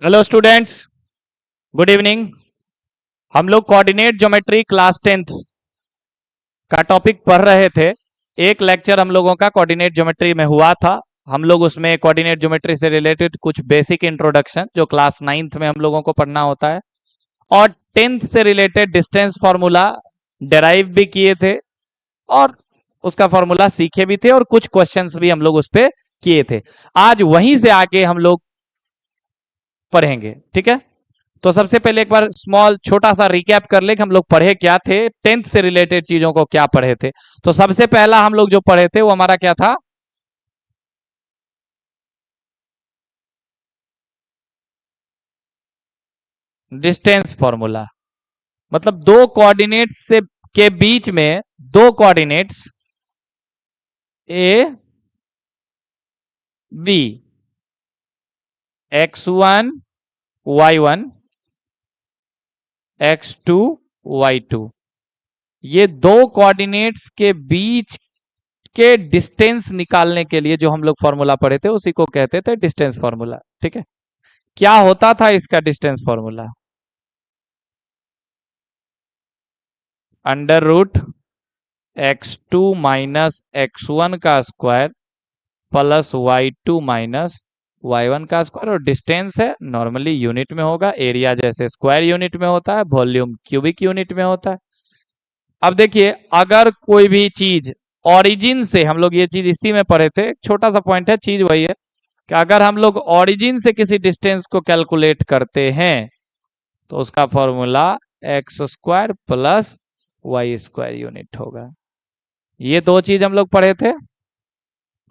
Hello students, good evening. हम लोग coordinate geometry class 10th का टॉपिक पढ़ रहे थे। एक लेक्चर हम लोगों का कोऑर्डिनेट ज्योमेट्री में हुआ था। हम लोग उसमें कोऑर्डिनेट ज्योमेट्री से रिलेटेड कुछ बेसिक इंट्रोडक्शन जो क्लास 9th में हम लोगों को पढ़ना होता है, और 10th से रिलेटेड डिस्टेंस फॉर्मूला डेराइव भी किए थे और उसका फॉर्मूला सीखे भी थे, और कुछ क्वेश्चंस भी हम लोग उस पर किए थे। आज वहीं से आगे हम लोग पढ़ेंगे, ठीक है। तो सबसे पहले एक बार स्मॉल छोटा सा रिकैप कर ले कि हम लोग पढ़े क्या थे, 10th से रिलेटेड चीजों को क्या पढ़े थे। तो सबसे पहला हम लोग जो पढ़े थे वो हमारा क्या था, डिस्टेंस फॉर्मूला। मतलब दो कोऑर्डिनेट्स से के बीच में दो coordinates A B, x1 y1 x2 y2, ये दो कोऑर्डिनेट्स के बीच के डिस्टेंस निकालने के लिए जो हम लोग फॉर्मूला पढ़े थे उसी को कहते थे डिस्टेंस फॉर्मूला, ठीक है। क्या होता था इसका distance formula, under root x2 minus x1 का square plus y2 minus y1 का स्क्वायर, और डिस्टेंस है नॉर्मली यूनिट में होगा, एरिया जैसे स्क्वायर यूनिट में होता है, वॉल्यूम क्यूबिक यूनिट में होता है। अब देखिए, अगर कोई भी चीज ओरिजिन से, हम लोग ये चीज इसी में पढ़े थे, छोटा सा पॉइंट है, चीज वही है कि अगर हम लोग ओरिजिन से किसी डिस्टेंस को कैलकुलेट करते हैं तो उसका formula x square plus y square unit होगा। ये दो चीज हम लोग पढ़े थे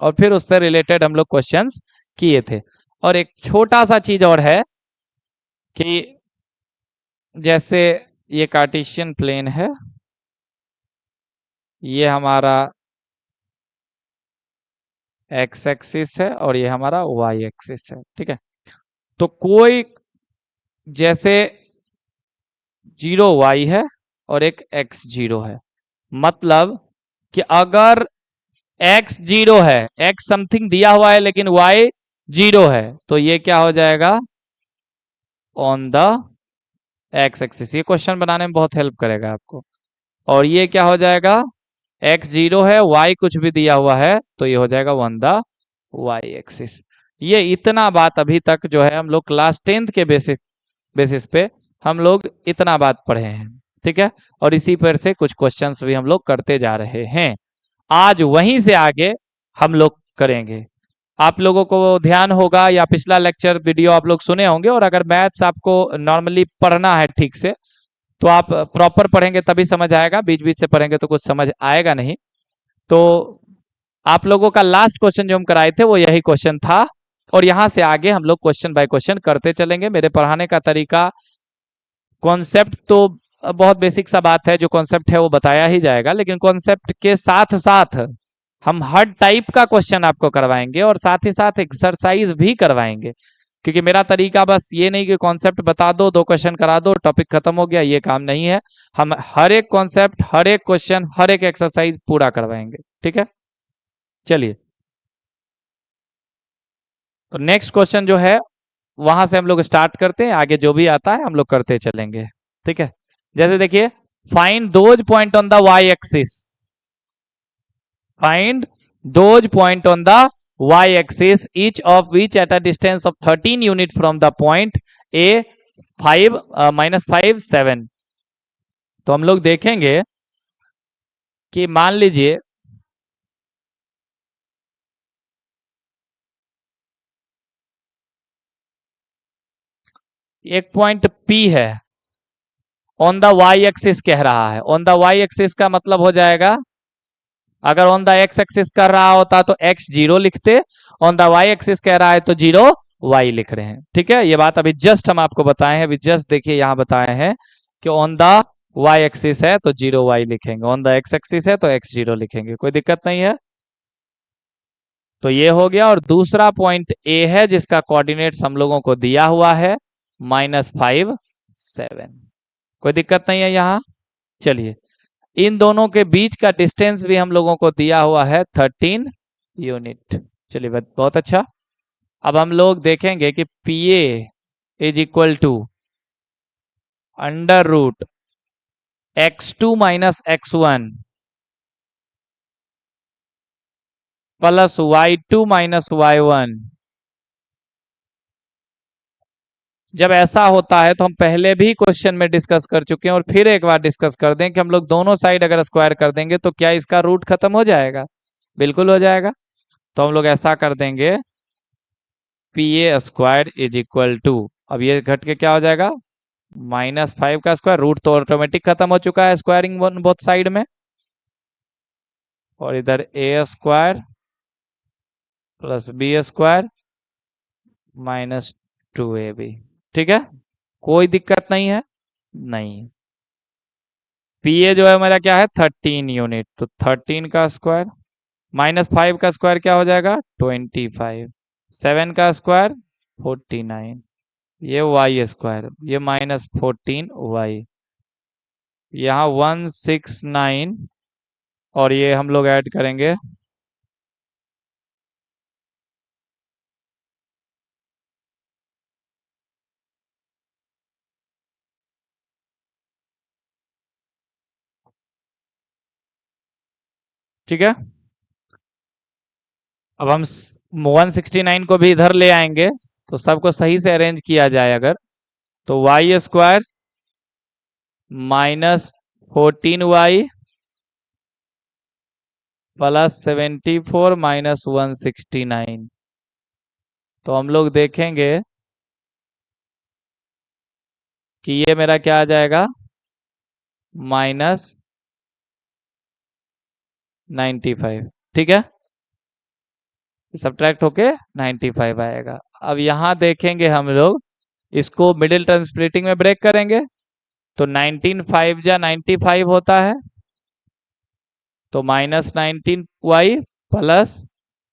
और फिर उससे रिलेटेड हम लोग क्वेश्चंस किए थे। और एक छोटा सा चीज और है कि जैसे ये कार्टेशियन प्लेन है, ये हमारा एक्स एक्सिस है और ये हमारा वाई एक्सिस है, ठीक है। तो कोई जैसे 0 y है और एक x 0 है, मतलब कि अगर x 0 है, x समथिंग दिया हुआ है लेकिन y 0 है, तो ये क्या हो जाएगा, ऑन द x एक्सिस। ये क्वेश्चन बनाने में बहुत हेल्प करेगा आपको। और ये क्या हो जाएगा, x 0 है, y कुछ भी दिया हुआ है, तो ये हो जाएगा ऑन द y एक्सिस। ये इतना बात अभी तक जो है हम लोग क्लास 10th के बेसिस पे हम लोग इतना बात पढ़े हैं, ठीक है। और इसी पर से कुछ क्वेश्चंस भी हम लोग करते जा रहे हैं। आज वहीं से आगे हम लोग करेंगे। आप लोगों को ध्यान होगा या पिछला लेक्चर वीडियो आप लोग सुने होंगे, और अगर मैथ्स आपको नॉर्मली पढ़ना है ठीक से तो आप प्रॉपर पढ़ेंगे तभी समझ आएगा, बीच बीच से पढ़ेंगे तो कुछ समझ आएगा नहीं। तो आप लोगों का लास्ट क्वेश्चन जो हम कराए थे वो यही क्वेश्चन था, और यहां से आगे हम लोग क्वेश्चन बाय क्वेश्चन करते चलेंगे। मेरे पढ़ाने का तरीका, कॉन्सेप्ट तो बहुत बेसिक सा बात है, जो कॉन्सेप्ट है वो बताया ही जाएगा, लेकिन कॉन्सेप्ट के साथ साथ हम हर टाइप का क्वेश्चन आपको करवाएंगे और साथ ही साथ एक्सरसाइज भी करवाएंगे। क्योंकि मेरा तरीका बस ये नहीं कि कॉन्सेप्ट बता दो, दो क्वेश्चन करा दो, टॉपिक खत्म हो गया, ये काम नहीं है। हम हर एक कॉन्सेप्ट, हर एक क्वेश्चन, हर एक एक्सरसाइज पूरा करवाएंगे, ठीक है। चलिए, तो नेक्स्ट क्वेश्चन जो है वहां से हम लोग स्टार्ट करते हैं, आगे जो भी आता है हम लोग करते चलेंगे, ठीक है। जैसे देखिए, find those point on the y axis, find those point on the y axis each of which at a distance of 13 unit from the point a 5 -5 7। तो हम लोग देखेंगे कि मान लीजिए एक पॉइंट P है, ऑन द y एक्सिस कह रहा है। ऑन द y एक्सिस का मतलब हो जाएगा, अगर ऑन द x एक्सिस कर रहा होता तो x 0 लिखते, ऑन द y एक्सिस कह रहा है तो 0 y लिख रहे हैं, ठीक है। ये बात अभी जस्ट हम आपको बताए हैं, अभी जस्ट देखिए यहां बताए हैं कि ऑन द y एक्सिस है तो 0 y लिखेंगे, ऑन द x एक्सिस है तो x 0 लिखेंगे, कोई दिक्कत नहीं है। तो ये हो गया। और दूसरा पॉइंट A है जिसका कोऑर्डिनेट्स हम लोगों को दिया हुआ है -5 7, कोई दिक्कत नहीं है यहाँ। चलिए, इन दोनों के बीच का डिस्टेंस भी हम लोगों को दिया हुआ है 13 यूनिट। चलिए बहुत अच्छा। अब हम लोग देखेंगे कि P A is equal to under root x2 minus x1 plus y2 minus y1। जब ऐसा होता है तो हम पहले भी क्वेश्चन में डिस्कस कर चुके हैं और फिर एक बार डिस्कस कर दें कि हम लोग दोनों साइड अगर स्क्वायर कर देंगे तो क्या इसका रूट खत्म हो जाएगा? बिल्कुल हो जाएगा। तो हम लोग ऐसा कर देंगे P A square is equal to, अब ये घट के क्या हो जाएगा, -5 का स्क्वायर, रूट तो ऑटोमेटिक खत्म हो चुका है स्क्वायरिंग बोथ साइड में, और इधर A square plus B square -2ab। ठीक है, कोई दिक्कत नहीं है। नहीं, पी ए जो है मेरा क्या है 13 यूनिट, तो 13 का स्क्वायर -5 का स्क्वायर क्या हो जाएगा 25, 7 का स्क्वायर 49, ये वाई स्क्वायर, ये -14y, यहाँ 169, और ये हम लोग ऐड करेंगे ठीक है। अब हम 169 को भी इधर ले आएंगे तो सबको सही से अरेंज किया जाए अगर, तो y square -14y plus 74 minus 169, तो हम लोग देखेंगे कि ये मेरा क्या आ जाएगा -95। ठीक है, सब्ट्रैक्ट होके 95 आएगा। अब यहाँ देखेंगे हम लोग, इसको मिडिल टर्म स्प्लिटिंग में ब्रेक करेंगे तो 19 5 जा 95 होता है, तो -19y plus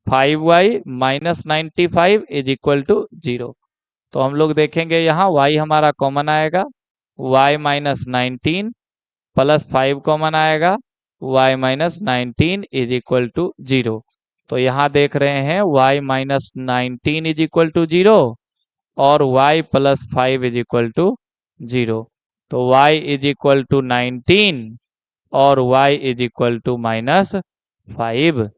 5y minus 95 is equal to 0। तो हम लोग देखेंगे यहाँ y हमारा कॉमन आएगा, y -19 प्लस 5 कॉमन आएगा, y -19 इज इक्वल टू 0। तो यहाँ देख रहे हैं y -19 इज इक्वल टू 0 और y plus 5 is equal to 0। तो y इज इक्वल टू 19 और y इज इक्वल टू -5,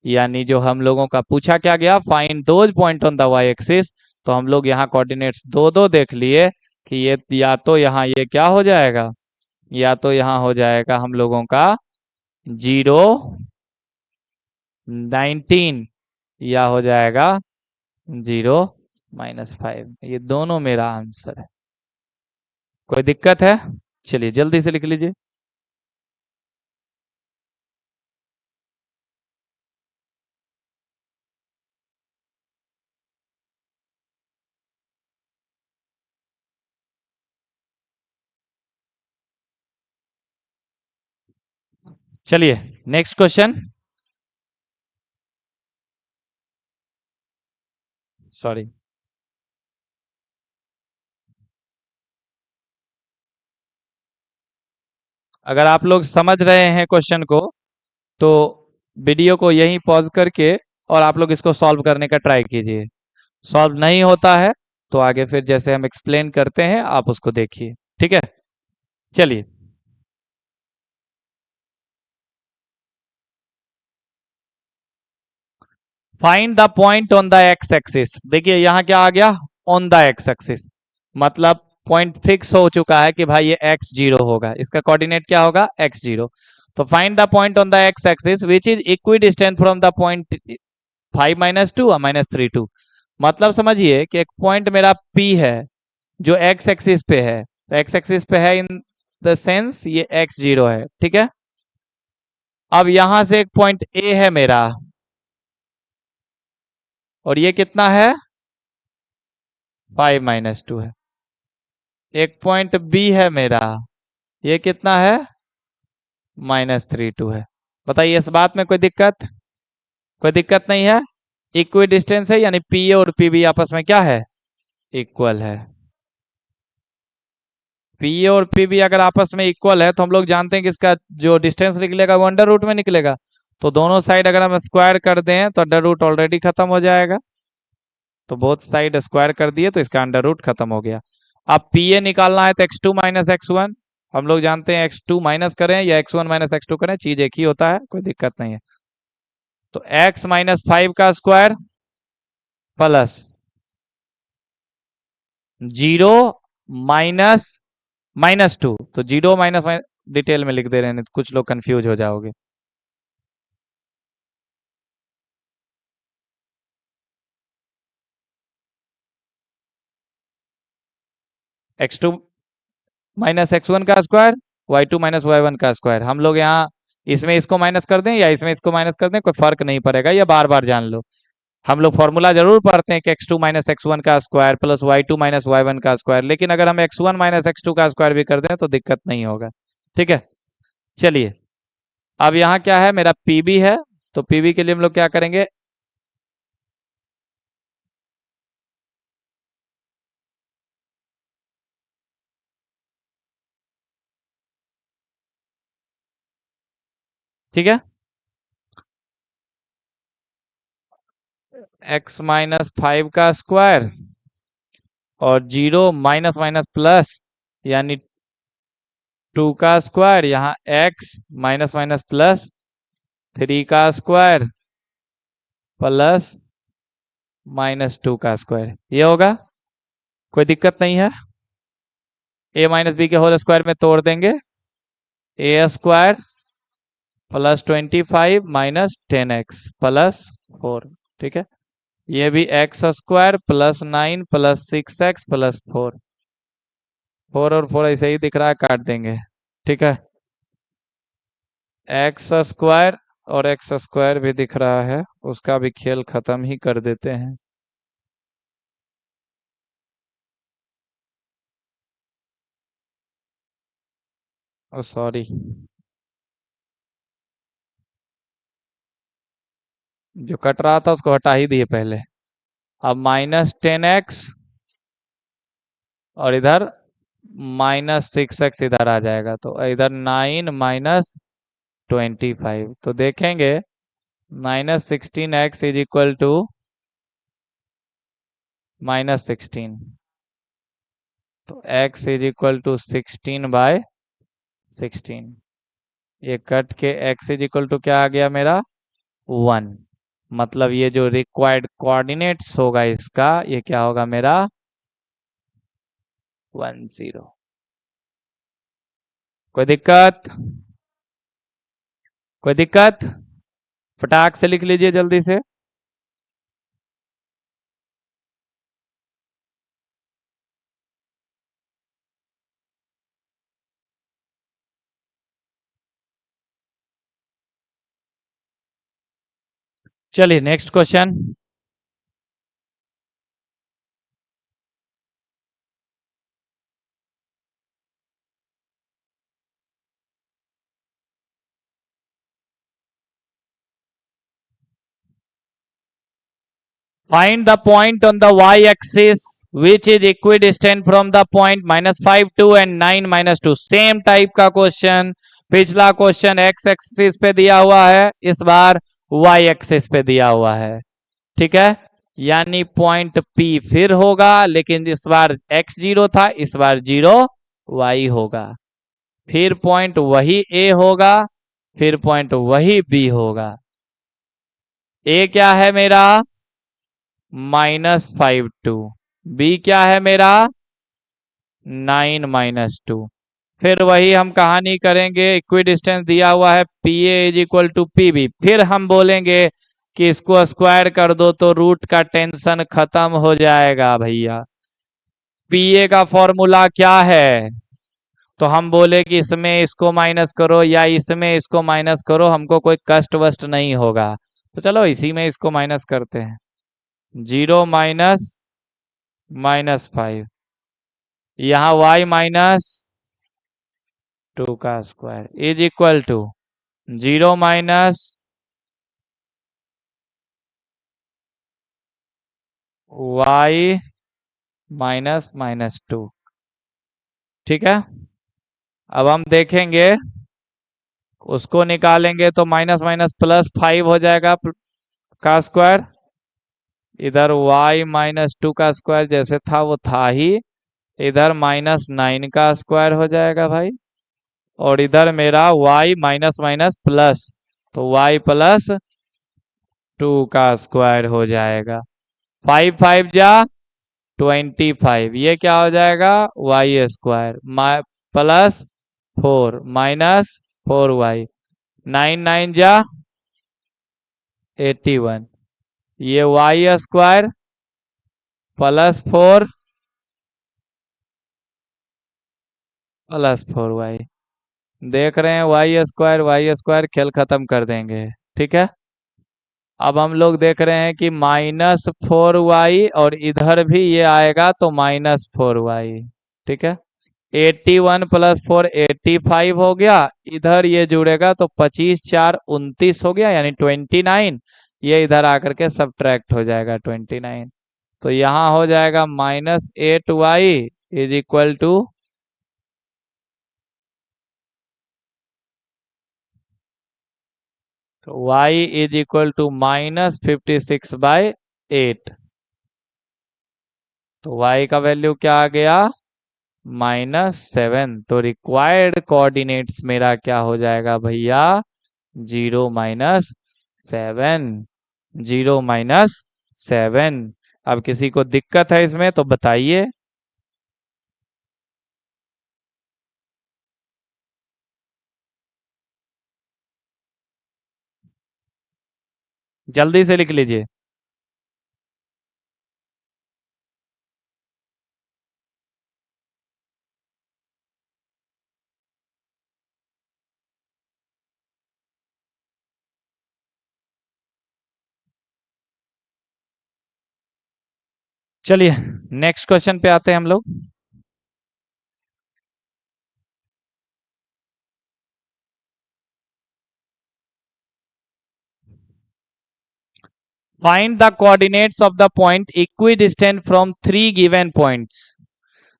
यानी जो हम लोगों का पूछा क्या गया, find those point on the y axis. तो हम लोग यहाँ कोऑर्डिनेट्स दो दो देख लिए कि ये या तो यहाँ ये क्या हो जाएगा, या तो यहाँ हो जाएगा हम लोगों का 0 19, या हो जाएगा 0 -5। ये दोनों मेरा आंसर है। कोई दिक्कत है? चलिए जल्दी से लिख लीजिए। चलिए नेक्स्ट क्वेश्चन। सॉरी, अगर आप लोग समझ रहे हैं क्वेश्चन को तो वीडियो को यहीं पॉज करके और आप लोग इसको सॉल्व करने का ट्राई कीजिए। सॉल्व नहीं होता है तो आगे फिर जैसे हम एक्सप्लेन करते हैं आप उसको देखिए। ठीक है, चलिए। Find the point on the x axis. देखिए यहाँ क्या आ गया, ऑन द एक्स एक्सिस, मतलब पॉइंट फिक्स हो चुका है कि भाई ये x0 होगा, इसका कोऑर्डिनेट क्या होगा x0। तो find the point on the x axis which is equidistant from the point 5 - 2 और -3 2। मतलब समझिए कि एक पॉइंट मेरा P है जो x एक्सिस पे है, तो x एक्सिस पे है इन द सेंस ये x0 है। ठीक है, अब यहां से एक पॉइंट A है मेरा और ये कितना है 5 - 2 है। एक पॉइंट B है मेरा, ये कितना है -3 2 है। बताइए इस बात में कोई दिक्कत? कोई दिक्कत नहीं है। इक्वी डिस्टेंस है यानी पी ए और पी बी आपस में क्या है, इक्वल है। पी ए और पी बी अगर आपस में इक्वल है तो हम लोग जानते हैं कि इसका जो डिस्टेंस निकलेगा वो अंडर रूट में निकलेगा। तो दोनों साइड अगर हम स्क्वायर कर दें तो अंडर रूट ऑलरेडी खत्म हो जाएगा। तो बोथ साइड स्क्वायर कर दिए तो इसका अंडर रूट खत्म हो गया। अब पी ए निकालना है तो x2 माइनस x1, हम लोग जानते हैं x2 माइनस करें या x1 माइनस x2 करें चीज एक ही होता है, कोई दिक्कत नहीं है। तो x माइनस 5 का स्क्वायर प्लस 0 माइनस -2, तो 0 माइनस डिटेल में लिख दे रहे हैं, तो कुछ लोग कंफ्यूज हो जाओगे। x2 माइनस x1 का स्क्वायर, y2 माइनस y1 का स्क्वायर। हम लोग यहाँ इसमें इसको माइनस कर दें या इसमें इसको माइनस कर दें, कोई फर्क नहीं पड़ेगा, ये बार बार जान लो। हम लोग फॉर्मूला जरूर पढ़ते हैं कि x2 माइनस x1 का square plus y2 minus y1 का स्क्वायर, लेकिन अगर हम x1 माइनस x2 का स्क्वायर भी कर दें तो दिक्कत नहीं होगा। ठीक है, चलिए अब यहाँ क्या है, मेरा पीबी है, तो पीबी के लिए हम लोग क्या करेंगे, ठीक है, x माइनस 5 का स्क्वायर और 0 माइनस माइनस प्लस यानी 2 का स्क्वायर, यहाँ x माइनस माइनस प्लस 3 का स्क्वायर प्लस -2 का स्क्वायर, ये होगा, कोई दिक्कत नहीं है। a माइनस बी के होल स्क्वायर में तोड़ देंगे, A square plus 25 minus 10x plus 4, ठीक है। ये भी x square plus 9 plus 6x plus 4, 4 और 4 ऐसे ही दिख रहा है, काट देंगे, ठीक है। एक्स स्क्वायर और एक्स स्क्वायर भी दिख रहा है, उसका भी खेल खत्म ही कर देते हैं। ओ सॉरी, जो कट रहा था उसको हटा ही दिए पहले। अब -10x और इधर -6x इधर आ जाएगा, तो इधर 9 माइनस 25, तो देखेंगे -16x इज इक्वल टू -16, तो x इज इक्वल टू 16/16। ये कट के x इज इक्वल टू क्या आ गया मेरा 1, मतलब ये जो रिक्वायर्ड कोऑर्डिनेट्स होगा इसका, ये क्या होगा मेरा 10। कोई दिक्कत, कोई दिक्कत, फटाक से लिख लीजिए जल्दी से। चलिए next question. Find the point on the y-axis which is equidistant from the point -5 2 and 9 -2। Same type का क्वेश्चन, पिछला क्वेश्चन x एक्सिस पे दिया हुआ है, इस बार y एक्सिस पे दिया हुआ है, ठीक है। यानी पॉइंट P फिर होगा, लेकिन इस बार x0 था, इस बार 0 y होगा। फिर पॉइंट वही A होगा, फिर पॉइंट वही B होगा। A क्या है मेरा -5 2, बी क्या है मेरा 9 - 2। फिर वही हम कहानी करेंगे, इक्वी डिस्टेंस दिया हुआ है P A is equal to P B, फिर हम बोलेंगे कि इसको स्क्वायर कर दो तो रूट का टेंशन खत्म हो जाएगा भैया। पी ए का फॉर्मूला क्या है, तो हम बोले कि इसमें इसको माइनस करो या इसमें इसको माइनस करो, हमको कोई कष्ट वस्ट नहीं होगा, तो चलो इसी में इसको माइनस करते हैं। 0 माइनस -5, यहाँ y -2 का square is equal to 0 minus y -2, ठीक है। अब हम देखेंगे, उसको निकालेंगे तो माइनस माइनस प्लस 5 हो जाएगा का स्क्वायर, इधर y माइनस 2 का स्क्वायर जैसे था वो था ही, इधर -9 का स्क्वायर हो जाएगा भाई, और इधर मेरा y माइनस माइनस प्लस, तो y प्लस 2 का स्क्वायर हो जाएगा। 5 5 जा 25, ये क्या हो जाएगा, Y square plus 4 minus 4y, 9 9 जा 81, ये Y square plus 4 plus 4y। देख रहे हैं वाई स्क्वायर खेल खत्म कर देंगे। ठीक है, अब हम लोग देख रहे हैं कि -4y और इधर भी ये आएगा तो -4y। ठीक है, 81 प्लस 4 85 हो गया, इधर ये जुड़ेगा तो 25 4 29 हो गया, यानी 29, ये इधर आकर के सब्ट्रैक्ट हो जाएगा 29। तो यहाँ हो जाएगा -8y इज इक्वल टू, तो y इज इक्वल टू -56/8। तो y का वैल्यू क्या आ गया, -7। तो रिक्वायर्ड कोऑर्डिनेट्स मेरा क्या हो जाएगा भैया, 0 - 7, 0 - 7। अब किसी को दिक्कत है इसमें तो बताइए। जल्दी से लिख लीजिए। चलिए नेक्स्ट क्वेश्चन पे आते हैं हम लोग। Find the coordinates of the point equidistant from 3 given points.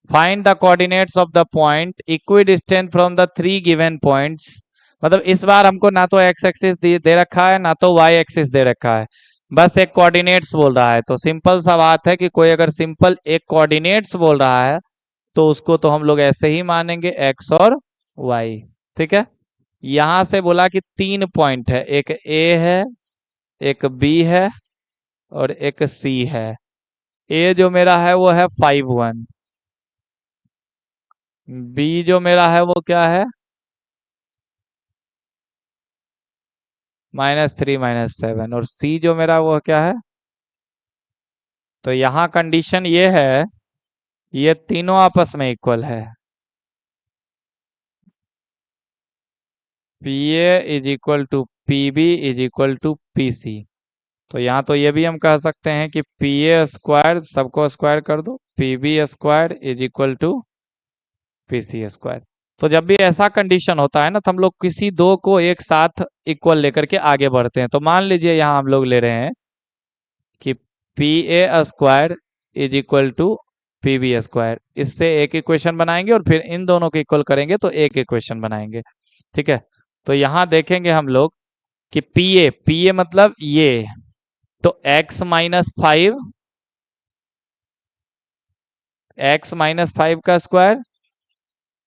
Find the coordinates of the point equidistant from the 3 given points. मतलब इस बार हमको ना तो एक्स एक्सिस दे रखा है ना तो वाई एक्सिस दे रखा है, बस एक कोऑर्डिनेट्स बोल रहा है। तो सिंपल सा बात है कि कोई अगर सिंपल एक कोऑर्डिनेट्स बोल रहा है तो उसको तो हम लोग ऐसे ही मानेंगे, एक्स और वाई। ठीक है, यहां से बोला कि 3 पॉइंट है, एक ए है, एक बी है और एक सी है। ए जो मेरा है वो है 5 1, बी जो मेरा है वो क्या है, -3 -7, और सी जो मेरा वो क्या है। तो यहाँ कंडीशन ये है, ये तीनों आपस में इक्वल है। P A is equal to P B is equal to P C. तो यहाँ तो ये भी हम कह सकते हैं कि पी ए स्क्वायर, सबको स्क्वायर कर दो, P B square is equal to P C square. तो जब भी ऐसा कंडीशन होता है ना तो हम लोग किसी दो को एक साथ इक्वल लेकर के आगे बढ़ते हैं। तो मान लीजिए यहाँ हम लोग ले रहे हैं कि P A square is equal to P B square, इससे एक इक्वेशन बनाएंगे और फिर इन दोनों को इक्वल करेंगे तो एक इक्वेशन बनाएंगे। ठीक है, तो यहाँ देखेंगे हम लोग कि पी ए मतलब ये, तो x -5 का स्क्वायर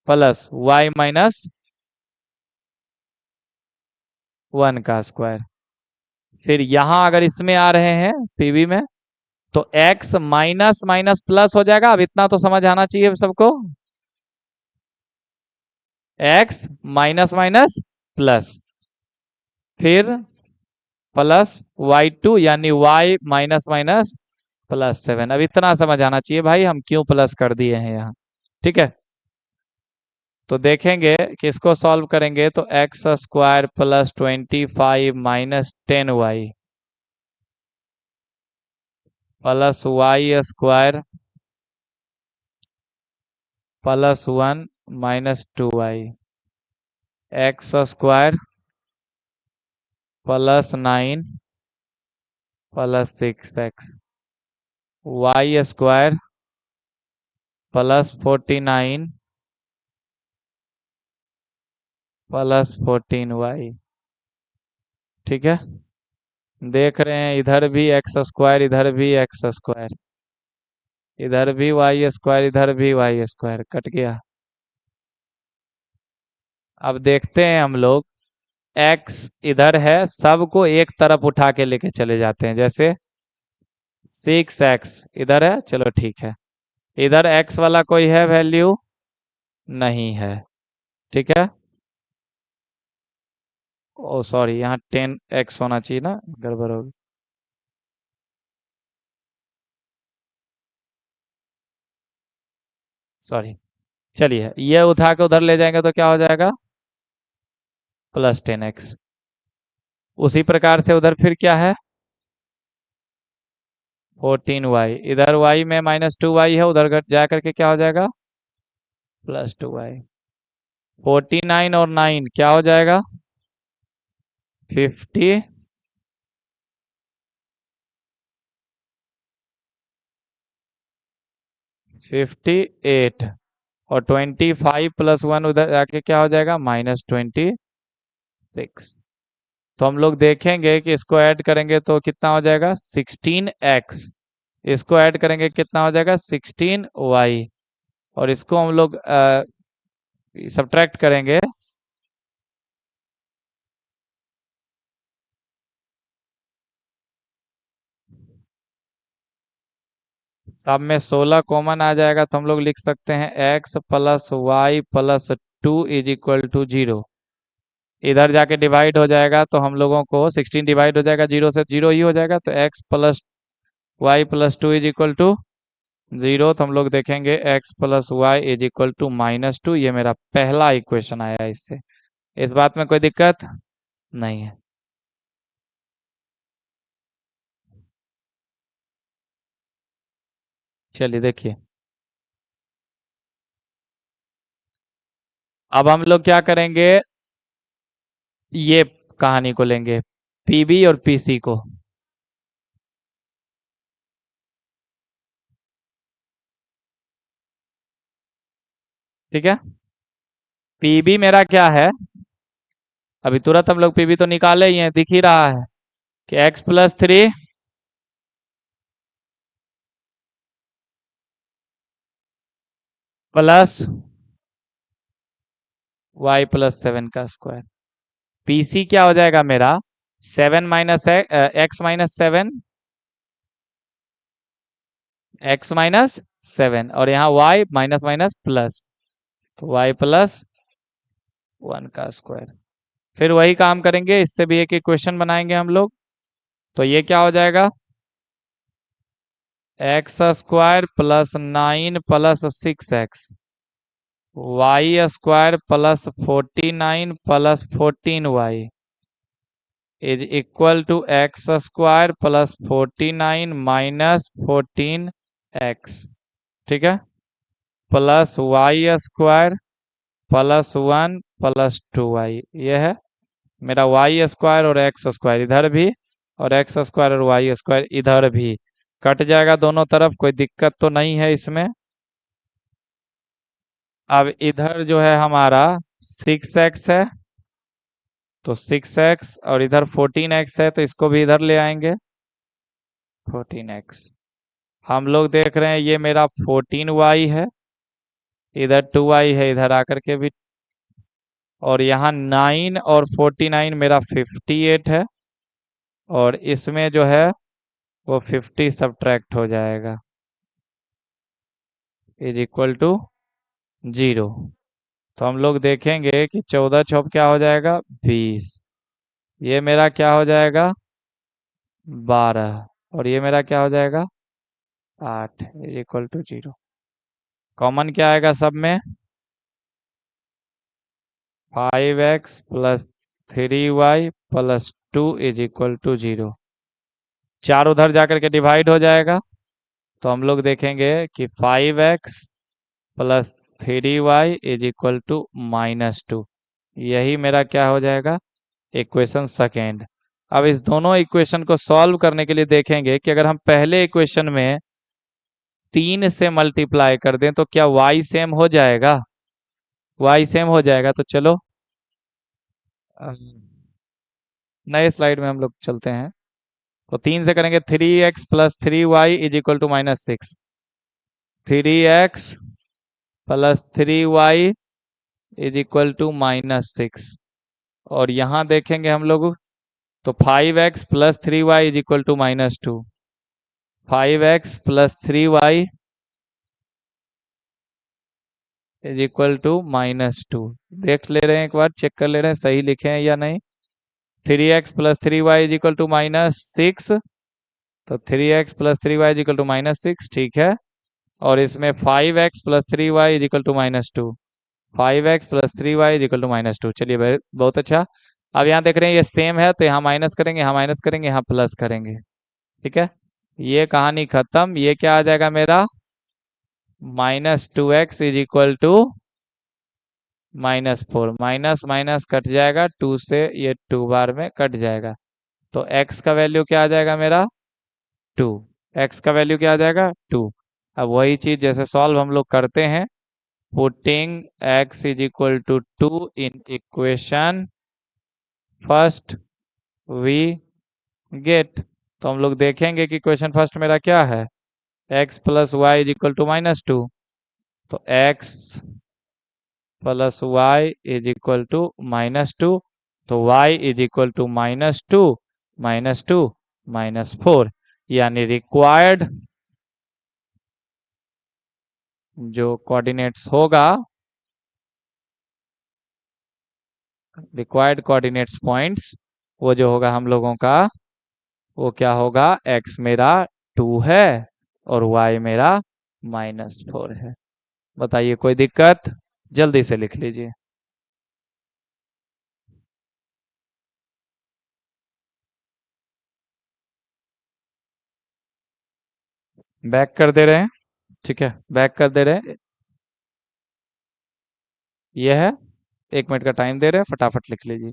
प्लस y -1 का स्क्वायर। फिर यहां अगर इसमें आ रहे हैं पीवी में तो x माइनस माइनस प्लस हो जाएगा। अब इतना तो समझ आना चाहिए सबको, x माइनस माइनस प्लस, फिर प्लस y2 यानी y माइनस माइनस +7। अब इतना समझ आना चाहिए भाई हम क्यों प्लस कर दिए हैं यहाँ। ठीक है, तो देखेंगे कि इसको सॉल्व करेंगे तो x square plus 25 -10y plus y square +1 -2y, x square +9 +6x, y square +49 +14y। ठीक है, देख रहे हैं इधर भी एक्स स्क्वायर, इधर भी एक्स स्क्वायर, इधर भी वाई स्क्वायर, इधर भी वाई स्क्वायर, कट गया। अब देखते हैं हम लोग, एक्स इधर है, सबको एक तरफ उठा के लेके चले जाते हैं। जैसे 6x इधर है, चलो ठीक है। इधर x वाला कोई है वैल्यू? नहीं है। ठीक है। ओ सॉरी, यहाँ 10x होना चाहिए ना, गड़बड़ होगी। सॉरी। चलिए ये उठा के उधर ले जाएंगे तो क्या हो जाएगा? +10x। उसी प्रकार से उधर फिर क्या है? 14y। इधर y में -2y है, उधर जा करके क्या हो जाएगा? +2y। 49 और 9 क्या हो जाएगा? 50। 58। और 25 + 1 उधर जाके क्या हो जाएगा? -26। तो हम लोग देखेंगे कि इसको ऐड करेंगे तो कितना हो जाएगा? 16x। इसको ऐड करेंगे कितना हो जाएगा? 16y। और इसको हम लोग सब्ट्रैक्ट करेंगे। सब में 16 कॉमन आ जाएगा तो हम लोग लिख सकते हैं x + y + 2 = 0। इधर जाके डिवाइड हो जाएगा तो हम लोगों को 16 डिवाइड हो जाएगा, 0 से 0 ही हो जाएगा, तो x + y + 2 = 0। तो हम लोग देखेंगे x + y = -2। ये मेरा पहला इक्वेशन आया इससे। इस बात में कोई दिक्कत नहीं है। चलिए देखिए, अब हम लोग क्या करेंगे, ये कहानी को लेंगे, पीबी और पीसी को। ठीक है। पीबी मेरा क्या है? अभी तुरंत हम लोग पीबी तो निकाले ही हैं, दिख ही रहा है कि x + 3 प्लस y + 7 का स्क्वायर। पीसी क्या हो जाएगा मेरा? 7 माइनस x -7, x -7, और यहाँ y माइनस माइनस प्लस, तो y + 1 का स्क्वायर। फिर वही काम करेंगे, इससे भी एक इक्वेशन बनाएंगे हम लोग। तो ये क्या हो जाएगा? x² + 9 + 6x, y² + 49 + 14y = x² + 49 - 14x। ठीक है। प्लस y² + 1 + 2y, ये है मेरा y² और x² इधर भी, और x² और y² इधर भी। कट जाएगा दोनों तरफ, कोई दिक्कत तो नहीं है इसमें। अब इधर जो है हमारा 6x है, तो 6x, और इधर 14x है, तो इसको भी इधर ले आएंगे। 14x। हम लोग देख रहे हैं ये मेरा 14y है, इधर 2y है, इधर आकर के भी, और यहाँ 9 और 49 मेरा 58 है, और इसमें जो है वो 50 सब्ट्रैक्ट हो जाएगा, = 0। तो हम लोग देखेंगे कि 14 चौक क्या हो जाएगा? 20। ये मेरा क्या हो जाएगा? 12। और ये मेरा क्या हो जाएगा? 8 = 0। कॉमन क्या आएगा सब में? 5x + 3y + 2 = 0। 4 उधर जाकर के डिवाइड हो जाएगा, तो हम लोग देखेंगे कि 5x + 3y = -2। यही मेरा क्या हो जाएगा? Equation second. अब इस दोनों इक्वेशन को सॉल्व करने के लिए देखेंगे कि अगर हम पहले इक्वेशन में 3 से मल्टीप्लाई कर दें तो क्या y सेम हो जाएगा? y सेम हो जाएगा, तो चलो नए स्लाइड में हम लोग चलते हैं। तो 3 से करेंगे 3x plus 3y is equal to -6। 3x plus 3y is equal to -6। और यहाँ देखेंगे हम लोग तो 5x plus 3y is equal to -2। 5x plus 3y is equal to -2। देख ले रहे हैं, एक बार चेक कर ले रहे हैं सही लिखे हैं या नहीं। 3x plus 3y is equal to -6। तो 3x plus 3y is equal to -6, ठीक है। और इसमें 5x plus 3y is equal to -2। 5x plus 3y is equal to -2। चलिए बहुत अच्छा। अब यहाँ देख रहे हैं ये सेम है, तो यहाँ माइनस करेंगे, यहाँ माइनस करेंगे, यहाँ प्लस करेंगे, ठीक है। ये कहानी खत्म। ये क्या आ जाएगा मेरा, -2x is equal to -4। Minus minus cut जाएगा, 2 से ये 2 बार में कट जाएगा। तो x का वैल्यू क्या आ जाएगा मेरा, 2। x का वैल्यू क्या आ जाएगा, 2। अब वही चीज जैसे सॉल्व हम लोग करते हैं, putting x is equal to 2 in equation first we get. तो हम लोग देखेंगे कि क्वेश्चन फर्स्ट मेरा क्या है, x plus y is equal to -2। तो x plus y is equal to -2। तो y इज इक्वल टू -2 -2 -4। यानी रिक्वायर्ड जो कोऑर्डिनेट्स होगा, रिक्वायर्ड कोऑर्डिनेट्स पॉइंट्स, वो जो होगा हम लोगों का, वो क्या होगा, x मेरा 2 है और y मेरा -4 है। बताइए कोई दिक्कत, जल्दी से लिख लीजिए। बैक कर दे रहे हैं, ठीक है, बैक कर दे रहे हैं। ये है, 1 मिनट का टाइम दे रहे हैं, फटाफट लिख लीजिए।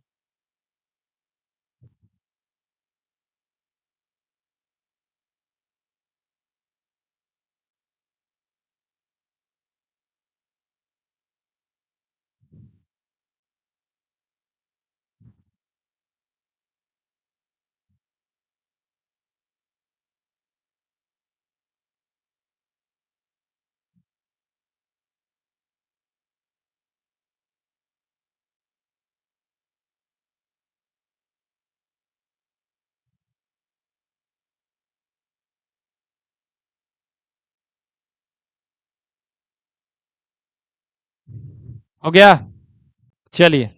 हो गया, चलिए।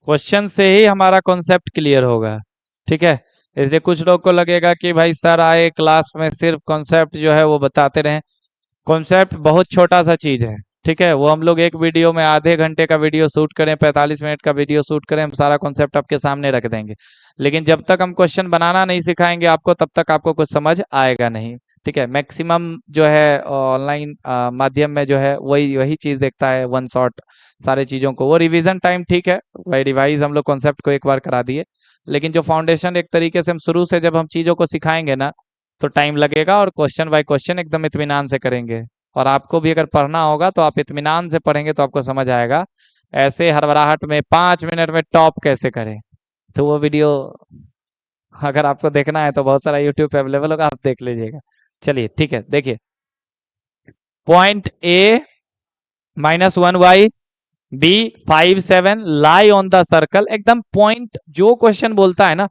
क्वेश्चन से ही हमारा कॉन्सेप्ट क्लियर होगा, ठीक है। इसलिए कुछ लोग को लगेगा कि भाई सर आए क्लास में सिर्फ कॉन्सेप्ट जो है वो बताते रहे। कॉन्सेप्ट बहुत छोटा सा चीज है, ठीक है। वो हम लोग एक वीडियो में आधे घंटे का वीडियो शूट करें, 45 मिनट का वीडियो शूट करें, हम सारा कॉन्सेप्ट आपके सामने रख देंगे। लेकिन जब तक हम क्वेश्चन बनाना नहीं सिखाएंगे आपको, तब तक आपको कुछ समझ आएगा नहीं, ठीक है। मैक्सिमम जो है ऑनलाइन माध्यम में जो है वही वही चीज देखता है, वन शॉट सारे चीजों को। वो रिवीजन टाइम ठीक है, वही रिवाइज हम लोग कॉन्सेप्ट को एक बार करा दिए। लेकिन जो फाउंडेशन एक तरीके से हम शुरू से जब हम चीजों को सिखाएंगे ना, तो टाइम लगेगा, और क्वेश्चन बाय क्वेश्चन एकदम इत्मीनान से करेंगे। और आपको भी अगर पढ़ना होगा तो आप इत्मीनान से पढ़ेंगे तो आपको समझ आएगा। ऐसे हड़बड़ाहट में 5 मिनट में टॉप कैसे करें, तो वो वीडियो अगर आपको देखना है तो बहुत सारा यूट्यूब पे अवेलेबल होगा, आप देख लीजिएगा। चलिए ठीक है, देखिए। Point A -1y, B 5 7 lie on the circle. एकदम पॉइंट जो क्वेश्चन बोलता है ना,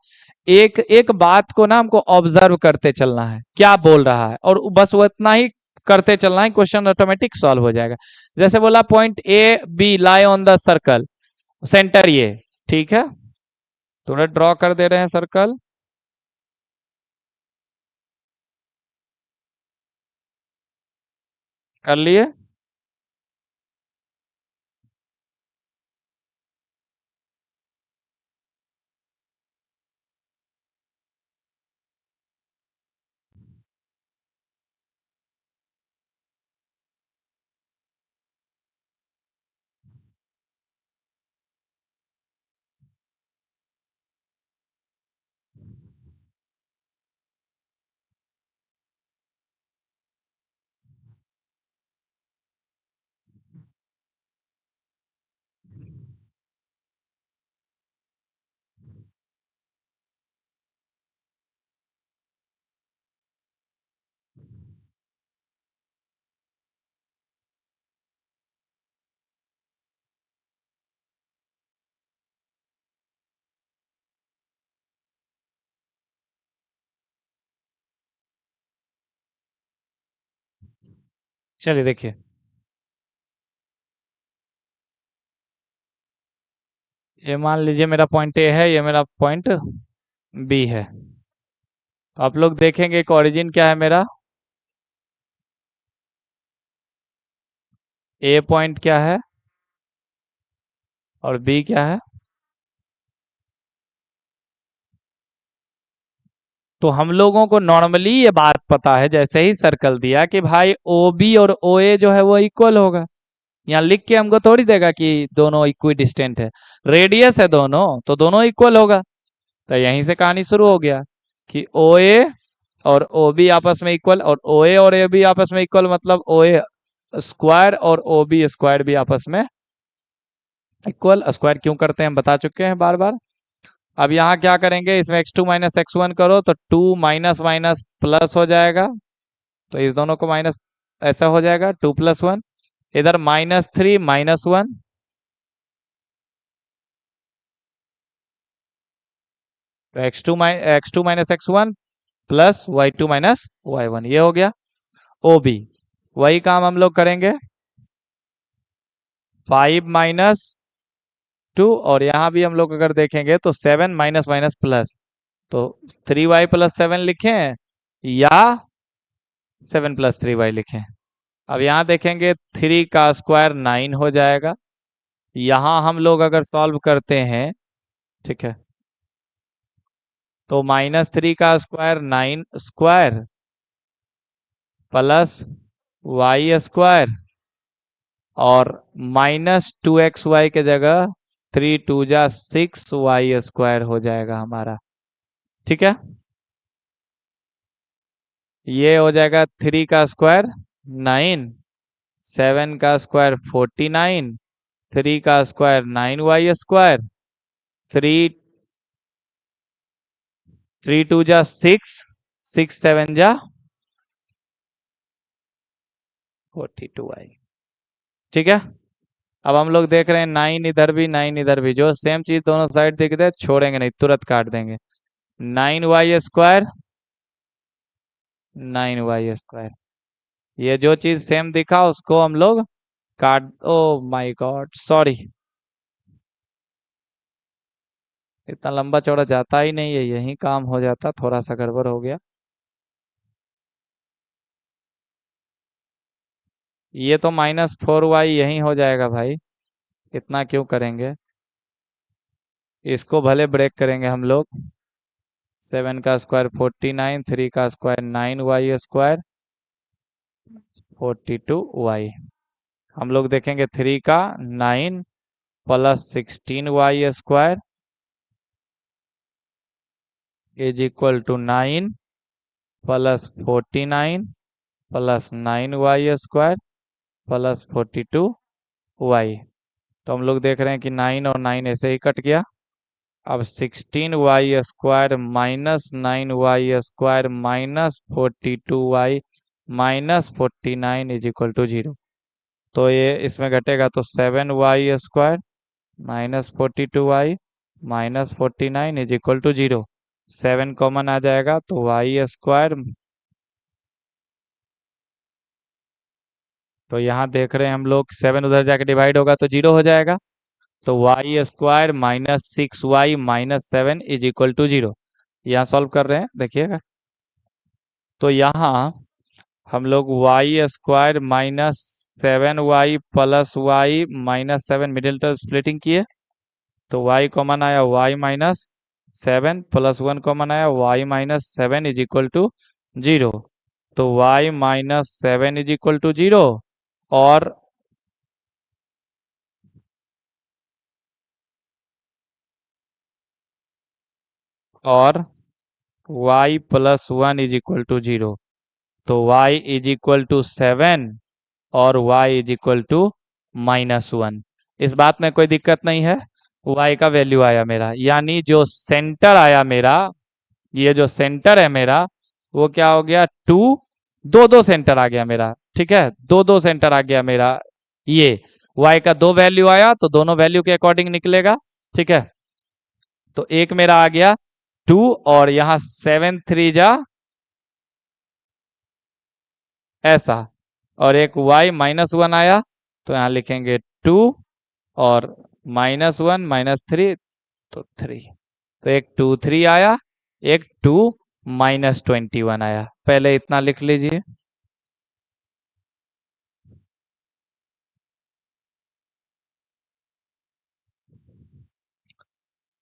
एक एक बात को ना हमको ऑब्जर्व करते चलना है, क्या बोल रहा है, और बस वो इतना ही करते चलना है, क्वेश्चन ऑटोमेटिक सॉल्व हो जाएगा। जैसे बोला point A B lie on the circle, centre ये, ठीक है। थोड़ा ड्रॉ कर दे रहे हैं सर्कल, कर लिए। चलिए देखिए, ये मान लीजिए मेरा पॉइंट ए है, ये मेरा पॉइंट बी है। तो आप लोग देखेंगे कि ओरिजिन क्या है मेरा, ए पॉइंट क्या है और बी क्या है। तो हम लोगों को नॉर्मली ये बात पता है, जैसे ही सर्कल दिया कि भाई ओ बी और ओ ए जो है वो इक्वल होगा। यहाँ लिख के हमको थोड़ी देगा कि दोनों इक्वी डिस्टेंट है, रेडियस है दोनों तो दोनों इक्वल होगा। तो यहीं से कहानी शुरू हो गया कि ओ ए और ओ बी आपस में इक्वल, और ओ ए और ए बी आपस में इक्वल, मतलब ओ ए स्क्वायर और ओ बी स्क्वायर भी आपस में इक्वल। स्क्वायर क्यों करते हैं हम बता चुके हैं बार बार। अब यहाँ क्या करेंगे, इसमें x2 माइनस एक्स वन करो तो 2 माइनस माइनस प्लस हो जाएगा। तो इस दोनों को माइनस, ऐसा हो जाएगा 2 प्लस 1। इधर -3 -1, तो x two minus x one plus y2 minus y1, ये हो गया ओ बी। वही काम हम लोग करेंगे 5 माइनस 2, और यहाँ भी हम लोग अगर देखेंगे तो 7 माइनस माइनस प्लस, तो 3y प्लस 7 लिखें या 7 प्लस 3y लिखें। अब यहाँ देखेंगे 3 का स्क्वायर 9 हो जाएगा। यहाँ हम लोग अगर सॉल्व करते हैं, ठीक है, तो -3 का square 9 square plus y square, और -2xy के जगह 3 टू जा 6y स्क्वायर हो जाएगा हमारा। ठीक है, ये हो जाएगा 3 का स्क्वायर 9, 7 का स्क्वायर 49, 3 का स्क्वायर 9y स्क्वायर, 3 3 टू जा 6, 6 7 जा 42y। ठीक है, अब हम लोग देख रहे हैं 9 इधर भी 9 इधर भी, जो सेम चीज दोनों साइड दिख दे छोड़ेंगे नहीं, तुरंत काट देंगे। 9y स्क्वायर 9y स्क्वायर, ये जो चीज सेम दिखा उसको हम लोग काट, ओ माय गॉड सॉरी, इतना लंबा चौड़ा जाता ही नहीं है, यही काम हो जाता, थोड़ा सा गड़बड़ हो गया। ये तो -4y यही हो जाएगा भाई, इतना क्यों करेंगे, इसको भले ब्रेक करेंगे हम लोग। 7 का स्क्वायर 49, 3 का स्क्वायर 9y स्क्वायर 42y। हम लोग देखेंगे 3 का 9 plus 16y square is equal to 9 plus 49 plus 9y square plus 42y। तो हम लोग देख रहे हैं कि 9 और 9 ऐसे ही कट गया। अब 16y square minus 9y square minus 42y minus 49 is equal to 0। तो ये इसमें घटेगा तो 7y square minus 42y minus 49 is equal to 0। 7 common आ जाएगा तो y स्क्वायर, तो यहाँ देख रहे हैं हम लोग 7 उधर जाके डिवाइड होगा तो 0 हो जाएगा। तो y square minus 6y minus 7 is equal to 0। यहाँ सॉल्व कर रहे हैं देखिएगा, तो यहाँ हम लोग y square minus 7y plus y minus 7 middle term splitting किए, तो y कॉमन आया y माइनस 7 प्लस 1 कॉमन आया y minus 7 is equal to 0। तो y minus 7 is equal to 0, और और y plus 1 is equal to 0। तो y is equal to 7 और y is equal to -1। इस बात में कोई दिक्कत नहीं है, y का वैल्यू आया मेरा, यानी जो सेंटर आया मेरा, ये जो सेंटर है मेरा वो क्या हो गया, दो दो सेंटर आ गया मेरा। ठीक है, दो दो सेंटर आ गया मेरा, ये y का दो वैल्यू आया तो दोनों वैल्यू के अकॉर्डिंग निकलेगा। ठीक है, तो एक मेरा आ गया 2, और यहाँ 7 3 जा ऐसा, और एक y -1 आया, तो यहाँ लिखेंगे 2, और -1 -3, तो 3। तो एक 2 3 आया, एक 2 -21 आया। पहले इतना लिख लीजिए।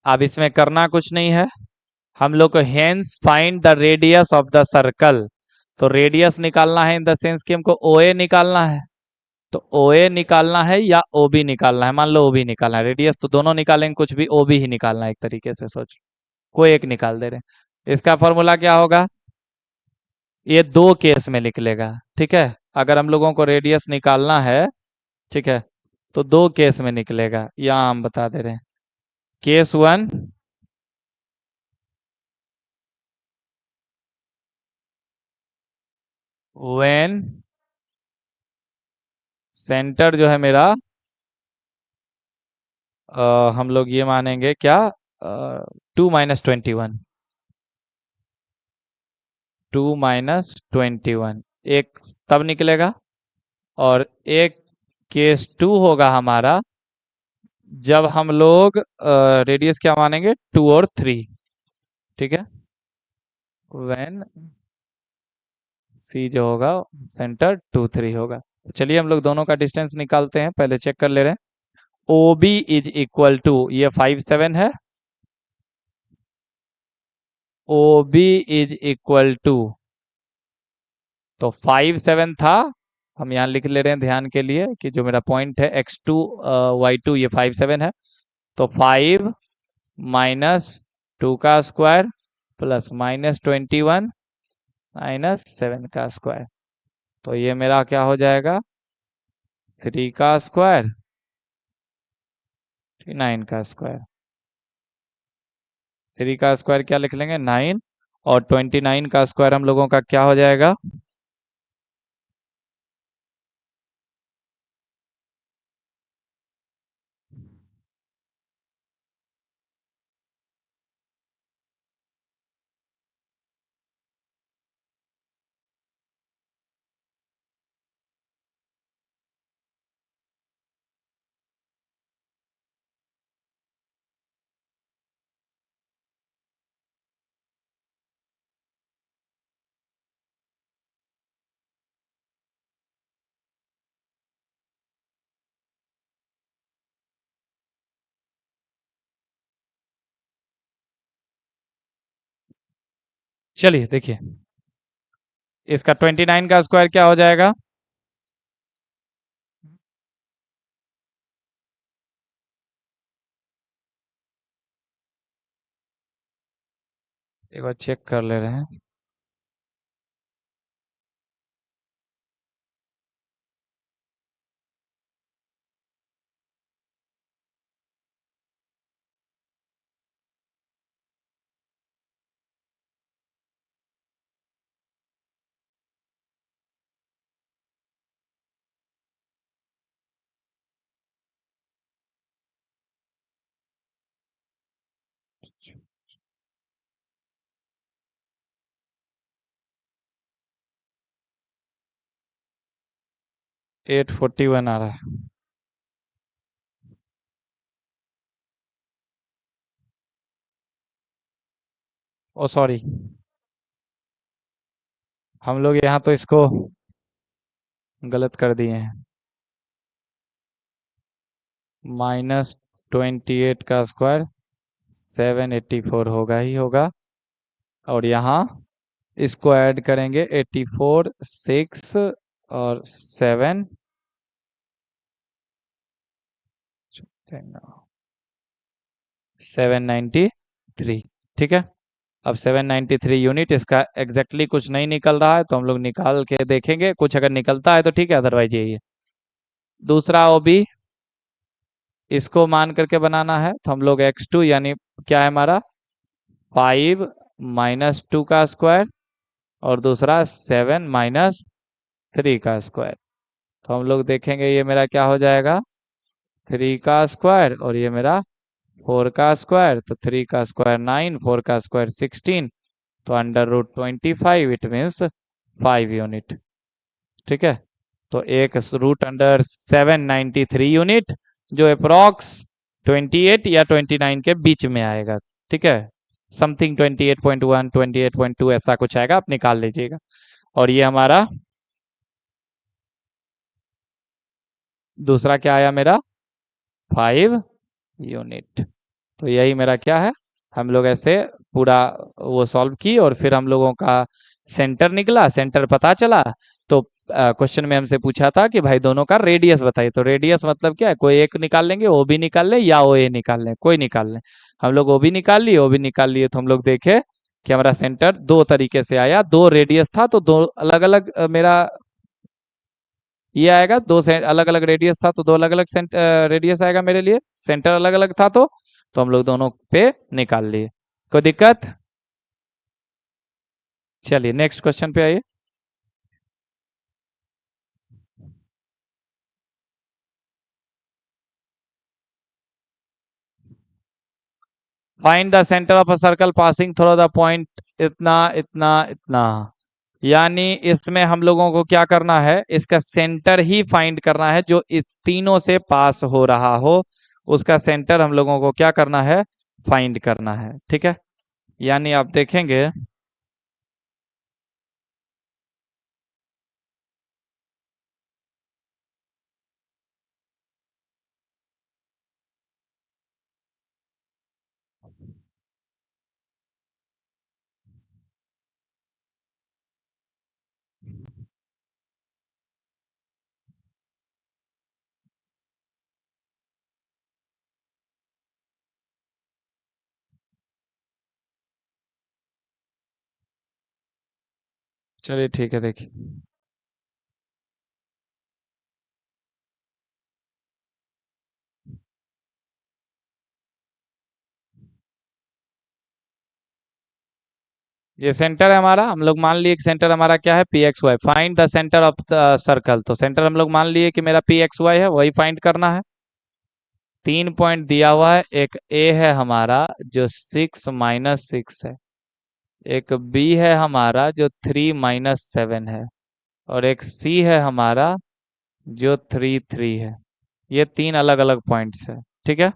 अब इसमें करना कुछ नहीं है, हम लोग को hence find the radius of the circle. तो रेडियस निकालना है इन द सेंस कि हमको ओ ए निकालना है। तो ओ ए निकालना है या ओ बी निकालना है, मान लो ओ बी निकालना है। रेडियस तो दोनों निकालेंगे, कुछ भी ओ बी ही निकालना है, एक तरीके से सोच, कोई एक निकाल दे रहे हैं। इसका फॉर्मूला क्या होगा, ये दो केस में निकलेगा। ठीक है, अगर हम लोगों को रेडियस निकालना है, ठीक है, तो दो केस में निकलेगा, यहाँ हम बता दे रहे हैं। केस वन, व्हेन सेंटर जो है मेरा, हम लोग ये मानेंगे क्या, 2 - 21, 2 - 21 एक तब निकलेगा। और एक केस टू होगा हमारा, जब हम लोग रेडियस क्या मानेंगे, 2 और 3। ठीक है, व्हेन सी जो होगा सेंटर 2 3 होगा। तो चलिए हम लोग दोनों का डिस्टेंस निकालते हैं, पहले चेक कर ले रहे हैं। O B is equal to, ये 5 7 है, O B is equal to, तो 5 7 था। हम यहाँ लिख ले रहे हैं ध्यान के लिए कि जो मेरा पॉइंट है x2 y2, ये 5 7 है। तो 5 -2 का स्क्वायर प्लस -21 -7 का स्क्वायर, तो ये मेरा क्या हो जाएगा, 3 का स्क्वायर 9 का स्क्वायर। 3 का स्क्वायर क्या लिख लेंगे, 9, और 29 का स्क्वायर हम लोगों का क्या हो जाएगा, चलिए देखिए, इसका 29 का स्क्वायर क्या हो जाएगा, एक बार चेक कर ले रहे हैं। 841 आ रहा है। ओ सॉरी, हम लोग यहाँ तो इसको गलत कर दिए हैं। -28 का स्क्वायर 784 होगा ही होगा, और यहाँ इसको ऐड करेंगे, 84 6 और 7, 793। ठीक है, अब 793 यूनिट, इसका एग्जैक्टली कुछ नहीं निकल रहा है, तो हम लोग निकाल के देखेंगे, कुछ अगर निकलता है तो ठीक है, अदरवाइज यही है। दूसरा ओबी, इसको मान करके बनाना है, तो हम लोग x2 यानी क्या है हमारा, 5 -2 का स्क्वायर, और दूसरा 7 -3 का स्क्वायर। तो हम लोग देखेंगे ये मेरा क्या हो जाएगा, 3 का स्क्वायर, और ये मेरा 4 का स्क्वायर। तो 3 का स्क्वायर 9, 4 का स्क्वायर 16, तो √25, इट मीन्स 5 यूनिट। ठीक है, तो एक रूट अंडर 793 यूनिट, जो अप्रॉक्स 28 या 29 के बीच में आएगा। ठीक है, समथिंग 28.1 28.2 ऐसा कुछ आएगा, आप निकाल लीजिएगा। और ये हमारा दूसरा क्या आया मेरा, 5 यूनिट। तो यही मेरा क्या है, हम लोग ऐसे पूरा वो सॉल्व की और फिर हम लोगों का सेंटर निकला, सेंटर पता चला। तो क्वेश्चन में हमसे पूछा था कि भाई दोनों का रेडियस बताइए। तो रेडियस मतलब क्या है, कोई एक निकाल लेंगे, ओ बी निकाल ले या ओ ए निकाल लें, कोई निकाल लें। हम लोग ओ बी निकाल लिए, ओ बी निकाल लिए तो हम लोग देखे कि हमारा सेंटर दो तरीके से आया, दो रेडियस था तो दो अलग अलग मेरा ये आएगा, दो अलग अलग रेडियस था तो दो अलग अलग रेडियस आएगा मेरे लिए, सेंटर अलग अलग था तो हम लोग दोनों पे निकाल लिए। कोई दिक्कत? चलिए नेक्स्ट क्वेश्चन पे आइए। Find the centre of a circle passing through the point इतना इतना इतना। यानी इसमें हम लोगों को क्या करना है, इसका सेंटर ही फाइंड करना है, जो इस तीनों से पास हो रहा हो उसका सेंटर हम लोगों को क्या करना है, फाइंड करना है। ठीक है, यानी आप देखेंगे, चलिए ठीक है, देखिए ये सेंटर है हमारा, हम लोग मान लिए कि सेंटर हमारा क्या है, P x y. Find the centre of the circle, तो सेंटर हम लोग मान लिए कि मेरा पी एक्स वाई है, वही फाइंड करना है। 3 पॉइंट दिया हुआ है, एक ए है हमारा जो 6 - 6 है, एक बी है हमारा जो 3 - 7 है, और एक सी है हमारा जो 3 3 है। ये तीन अलग अलग पॉइंट्स है। ठीक है,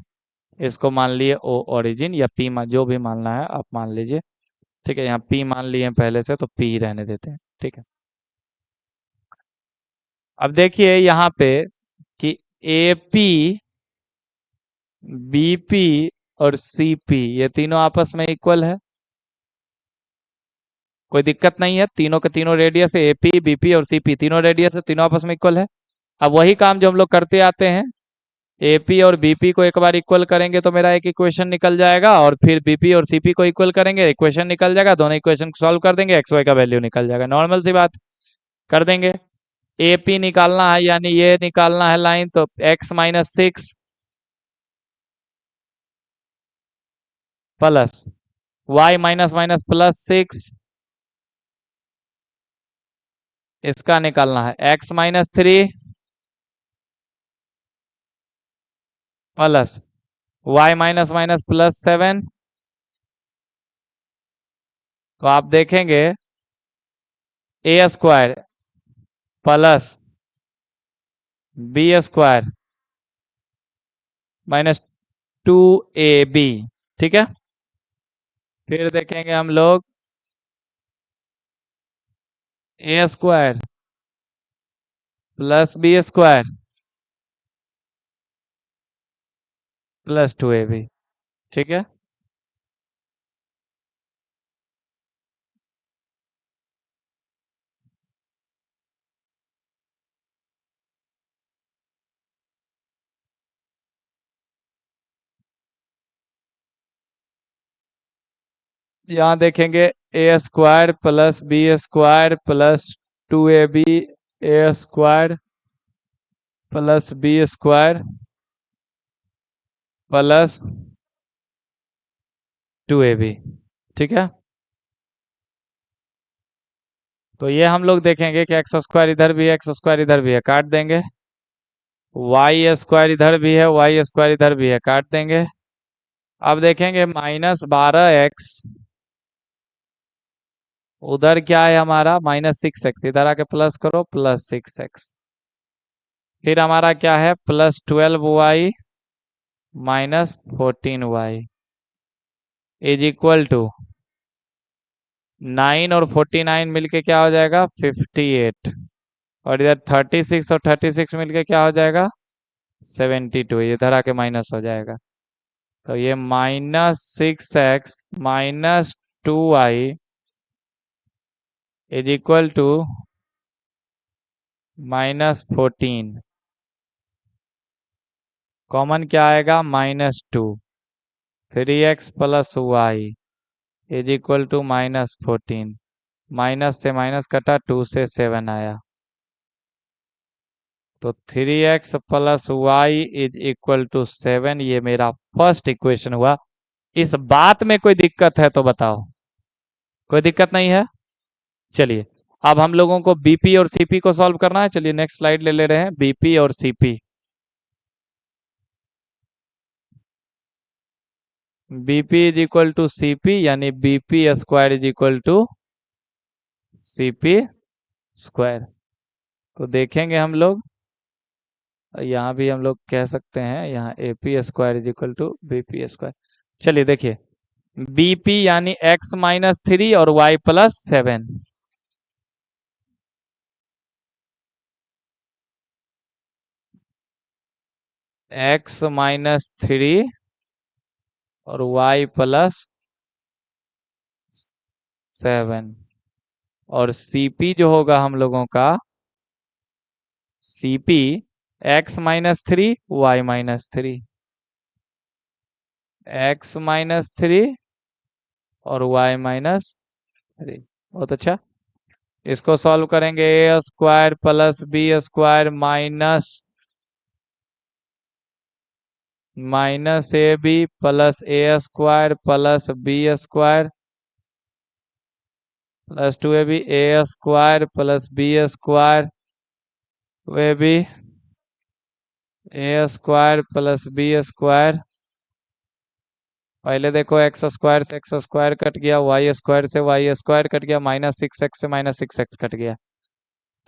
इसको मान लिए ओ ओरिजिन या पी, जो भी मानना है आप मान लीजिए। ठीक है, यहाँ पी मान लिए हैं पहले से तो पी रहने देते हैं। ठीक है, अब देखिए यहाँ पे कि ए पी, बी पी और सी पी ये तीनों आपस में इक्वल है, कोई दिक्कत नहीं है। तीनों के तीनों रेडियस है, एपी बीपी और सीपी तीनों रेडियस है, तीनों आपस में इक्वल है। अब वही काम जो हम लोग करते आते हैं, एपी और बीपी को एक बार इक्वल करेंगे तो मेरा एक इक्वेशन निकल जाएगा, और फिर बीपी और सीपी को इक्वल करेंगे, इक्वेशन निकल जाएगा, दोनों इक्वेशन को सॉल्व कर देंगे, एक्स वाई का वैल्यू निकल जाएगा, नॉर्मल सी बात कर देंगे। एपी निकालना है यानी ये निकालना है लाइन, तो x - 6 प्लस y - 6 इसका निकालना है, x - 3 प्लस y - +7। तो आप देखेंगे a² प्लस b² -2ab। ठीक है, फिर देखेंगे हम लोग a² प्लस b² +2ab। ठीक है, यहाँ देखेंगे a² plus b² +2ab, a² plus b² plus 2ab। ठीक है, तो ये हम लोग देखेंगे कि x² इधर भी है, x² इधर भी है, काट देंगे। y² इधर भी है, y² इधर भी है, काट देंगे। अब देखेंगे -12x, उधर क्या है हमारा -6x, इधर आके प्लस करो, +6x। फिर हमारा क्या है, +12y -14y is equal to 9 और 49 मिलके क्या हो जाएगा, 58। और इधर 36 और 36 मिलके क्या हो जाएगा, 72। इधर आके माइनस हो जाएगा। तो ये -6x -2y is equal to -14। Common क्या आएगा, -2। 3x + y is equal to -14। Minus से माइनस कटा, 2 से 7 आया। तो 3x + y is equal to 7। ये मेरा फर्स्ट इक्वेशन हुआ। इस बात में कोई दिक्कत है तो बताओ। कोई दिक्कत नहीं है। चलिए, अब हम लोगों को बीपी और सीपी को सॉल्व करना है। चलिए नेक्स्ट स्लाइड ले रहे हैं, बीपी और सीपी। BP is equal to CP, यानी BP square is equal to CP square. तो देखेंगे हम लोग, यहाँ भी हम लोग कह सकते हैं, यहाँ AP square is equal to BP square. चलिए देखिए, बीपी यानी x-3 और y+7। x-3 और y+7। और सीपी जो होगा हम लोगों का, सीपी x-3 y-3, x-3 और y-3। बहुत अच्छा। इसको सॉल्व करेंगे, a² + b² -ab + a² + b² + 2ab, a² + b² ab, a² + b²। पहले देखो, x² से x² कट गया, y² से y² कट गया, -6x से -6x कट गया।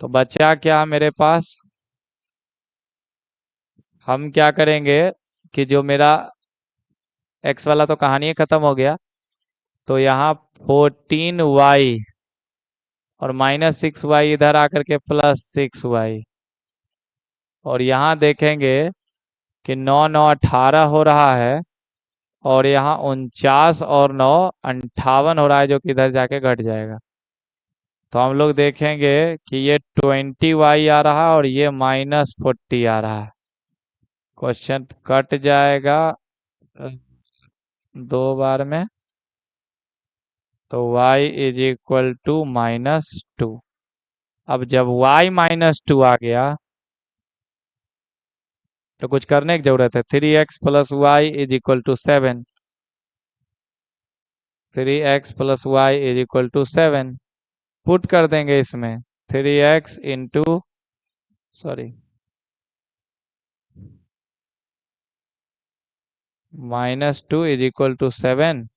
तो बचा क्या मेरे पास, हम क्या करेंगे कि जो मेरा x वाला तो कहानी खत्म हो गया। तो यहाँ 14y और -6y इधर आकर के +6y। और यहाँ देखेंगे कि 9 9 18 हो रहा है, और यहाँ 49 और 9 58 हो रहा है, जो कि इधर जाके घट जाएगा। तो हम लोग देखेंगे कि ये 20y आ रहा है और ये -40 आ रहा है। क्वेश्चन कट जाएगा 2 बार में। तो y इज इक्वल टू -2। अब जब y -2 आ गया तो कुछ करने की जरूरत है। 3x + y is equal to 7। 3x + y is equal to 7 put कर देंगे इसमें। 3x into, sorry, -2 is equal to 7।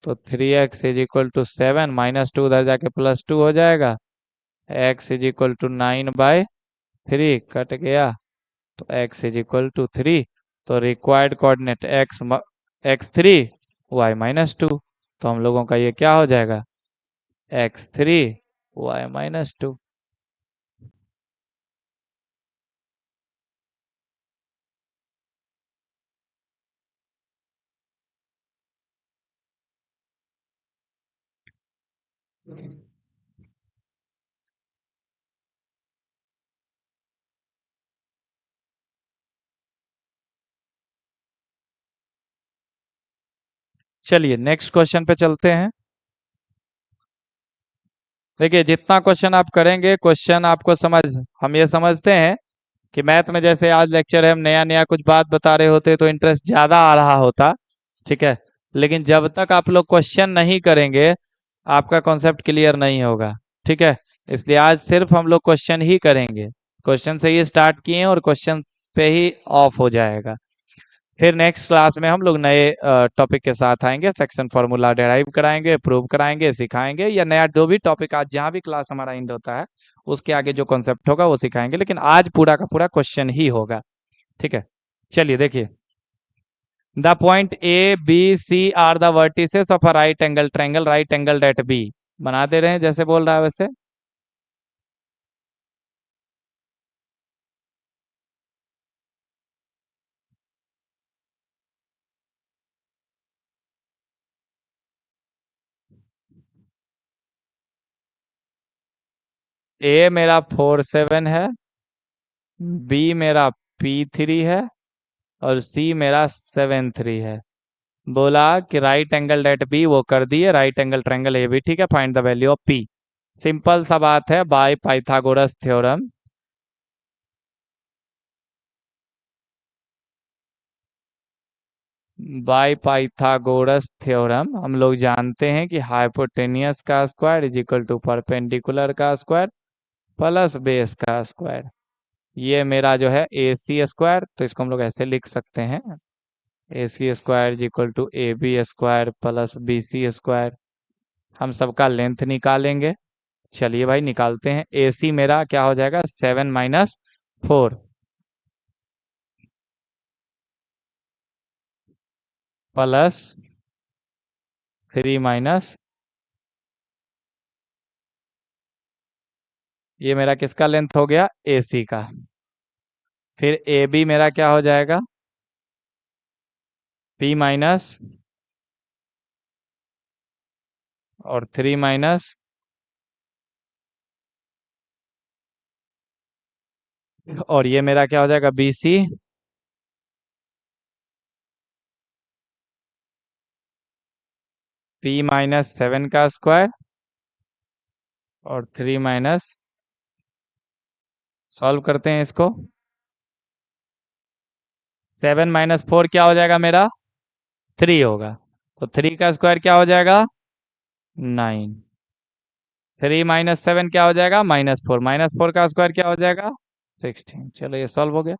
तो 3x इज इक्वल टू 7, -2 उधर जाके +2 हो जाएगा। x is equal to 9/3 cut गया, तो x इज इक्वल टू 3। तो रिक्वायर्ड कोऑर्डिनेट x3 y -2। तो हम लोगों का ये क्या हो जाएगा, x3 y -2। चलिए नेक्स्ट क्वेश्चन पे चलते हैं। देखिए, जितना क्वेश्चन आप करेंगे, क्वेश्चन आपको हम ये समझते हैं कि मैथ में जैसे आज लेक्चर है, हम नया नया कुछ बात बता रहे होते तो इंटरेस्ट ज़्यादा आ रहा होता, ठीक है। लेकिन जब तक आप लोग क्वेश्चन नहीं करेंगे, आपका कॉन्सेप्ट क्लियर नहीं होगा, ठीक है। इसलिए आज सिर्फ हम लोग क्वेश्चन ही करेंगे। क्वेश्चन से ही स्टार्ट किए और क्वेश्चन पे ही ऑफ हो जाएगा। फिर नेक्स्ट क्लास में हम लोग नए टॉपिक के साथ आएंगे, सेक्शन फार्मूला डिराइव कराएंगे, प्रूव कराएंगे, सिखाएंगे, या नया जो भी टॉपिक आज जहाँ भी क्लास हमारा एंड होता है उसके आगे जो कॉन्सेप्ट होगा वो सिखाएंगे, लेकिन आज पूरा का पूरा क्वेश्चन ही होगा। ठीक है, चलिए देखिए। The point A B C are the vertices of a right angle triangle, right angle at B. बना दे रहे हैं जैसे बोल रहा है वैसे। ए मेरा 4 7 है, बी मेरा P3 है, और सी मेरा 7 3 है। बोला कि राइट एंगल एट बी वो कर दिए, right angle triangle A B, ठीक है। Find the value of P. Simple सा बात है, by Pythagoras theorem. By Pythagoras theorem हम लोग जानते हैं कि हाइपोटेनियस का square is equal to perpendicular का स्क्वायर प्लस बेस का स्क्वायर। ये मेरा जो है ए सी स्क्वायर, तो इसको हम लोग ऐसे लिख सकते हैं, A C square is equal to A B square plus B C square. हम सबका लेंथ निकालेंगे। चलिए भाई निकालते हैं। ए सी मेरा क्या हो जाएगा, 7 - 4 प्लस 3 - ये मेरा किसका लेंथ हो गया, ए सी का। फिर ए बी मेरा क्या हो जाएगा, P माइनस और 3 - और ये मेरा क्या हो जाएगा, बी सी P - 7 का स्क्वायर और 3 - सॉल्व करते हैं इसको। 7 - 4 क्या हो जाएगा मेरा, 3 होगा। तो 3 का स्क्वायर क्या हो जाएगा, 9। 3 - 7 क्या हो जाएगा, -4। -4 का स्क्वायर क्या हो जाएगा, 16। चलो ये सॉल्व हो गया।